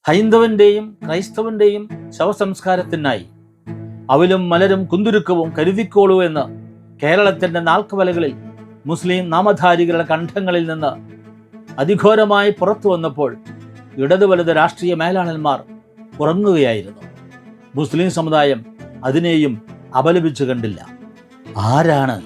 ഹൈന്ദവന്റെയും ക്രൈസ്തവന്റെയും ശവസംസ്കാരത്തിനായി അവലും മലരും കുന്തുരുക്കവും കരുതിക്കോളൂ എന്ന് കേരളത്തിന്റെ നാൽക്കവലകളിൽ മുസ്ലിം നാമധാരികളുടെ കണ്ഠങ്ങളിൽ നിന്ന് അതിഘോരമായി പുറത്തു വന്നപ്പോൾ ഇടതു വലത് രാഷ്ട്രീയ മേലാളന്മാർ ഉറങ്ങുകയായിരുന്നു. മുസ്ലിം സമുദായം അതിനെയും അപലപിച്ചു കണ്ടില്ല. ആരാണ്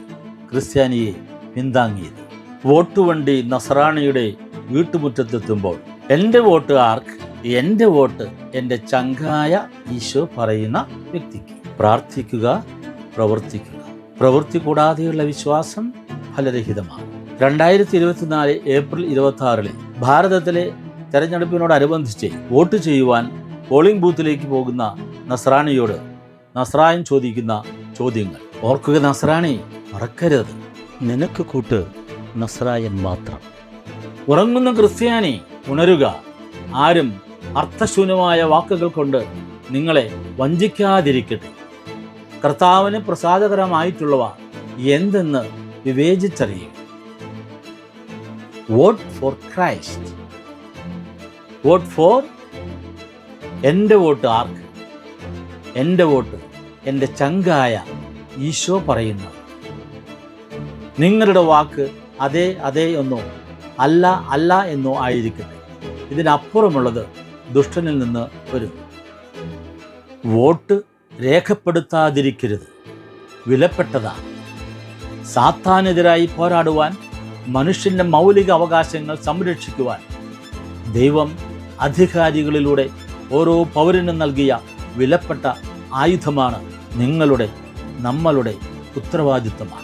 ക്രിസ്ത്യാനിയെ പിന്താങ്ങിയത്? വോട്ടുവണ്ടി നസ്രാണിയുടെ വീട്ടുമുറ്റത്തെത്തുമ്പോൾ എൻ്റെ വോട്ട് ആർക്ക്? എൻ്റെ വോട്ട് എൻ്റെ ചങ്കായ ഈശോ പറയുന്ന വ്യക്തിക്ക്. പ്രാർത്ഥിക്കുക, പ്രവർത്തിക്കുക. പ്രവൃത്തി കൂടാതെയുള്ള വിശ്വാസം ഫലരഹിതമാണ്. 2024 ഏപ്രിൽ 26 ഭാരതത്തിലെ തെരഞ്ഞെടുപ്പിനോടനുബന്ധിച്ച് വോട്ട് ചെയ്യുവാൻ പോളിംഗ് ബൂത്തിലേക്ക് പോകുന്ന നസ്രാണിയോട് നസ്രായൻ ചോദിക്കുന്ന ചോദ്യങ്ങൾ ഓർക്കുക. നസ്രാണി, മറക്കരുത്, നിനക്ക് കൂട്ട് നസ്രായൻ മാത്രം. ഉറങ്ങുന്ന ക്രിസ്ത്യാനി, ഉണരുക. ആരും അർത്ഥശൂന്യമായ വാക്കുകൾ കൊണ്ട് നിങ്ങളെ വഞ്ചിക്കാതിരിക്കട്ടെ. കർത്താവിന് പ്രസാദകരമായിട്ടുള്ളവ എന്തെന്ന് വിവേചിച്ചറിയുക. Vote for Christ. Vote for എൻ്റെ വോട്ട് ആർക്ക്? എൻ്റെ വോട്ട് എൻ്റെ ചങ്കായ ഈശോ പറയുന്നത്. നിങ്ങളുടെ വാക്ക് അതെ അതെ എന്നോ അല്ല അല്ല എന്നോ ആയിരിക്കട്ടെ. ഇതിനപ്പുറമുള്ളത് ദുഷ്ടനിൽ നിന്ന് വരും. വോട്ട് രേഖപ്പെടുത്താതിരിക്കരുത്. വിലപ്പെട്ടതാണ്. സാത്താനെതിരായി പോരാടുവാൻ, മനുഷ്യൻ്റെ മൗലിക അവകാശങ്ങൾ സംരക്ഷിക്കുവാൻ ദൈവം അധികാരികളിലൂടെ ഓരോ പൗരനും നൽകിയ വിലപ്പെട്ട ആയുധമാണ്. നമ്മളുടെ ഉത്തരവാദിത്തമാണ്.